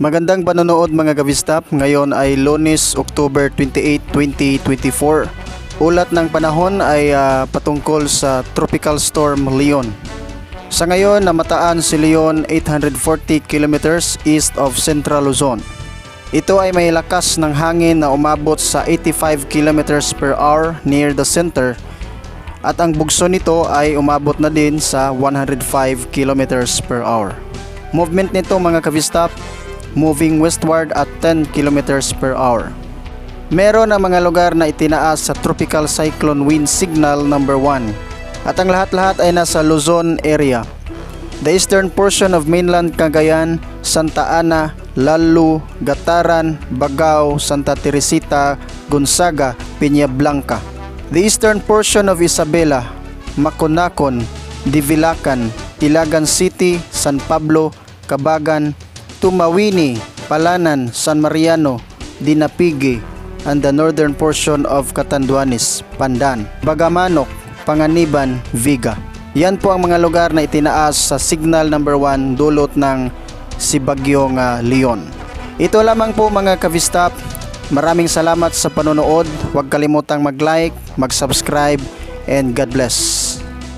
Magandang panonood mga Gavistap. Ngayon ay Lunes, October 28, 2024. Ulat ng panahon ay patungkol sa Tropical Storm Leon. Sa ngayon, namataan si Leon 840 kilometers east of Central Luzon. Ito ay may lakas ng hangin na umabot sa 85 kilometers per hour near the center at ang bugso nito ay umabot na din sa 105 kilometers per hour. Movement nito mga Gavistap, moving westward at 10 kilometers per hour. Meron ang mga lugar na itinaas sa Tropical Cyclone Wind Signal number 1 at ang lahat-lahat ay nasa Luzon area. The eastern portion of mainland Cagayan, Santa Ana, Lalu, Gataran, Bagao, Santa Teresita, Gonzaga, Peña Blanca. The eastern portion of Isabela, Maconacon, Divilacan, Ilagan City, San Pablo, Cabagan, Tumawini, Palanan, San Mariano, Dinapigue, and the northern portion of Catanduanes, Pandan, Bagamanok, Panganiban, Viga. Yan po ang mga lugar na itinaas sa signal number 1 dulot ng si Bagyong Leon. Ito lamang po mga Gavistap. Maraming salamat sa panonood. Huwag kalimutang mag-like, mag-subscribe, and God bless.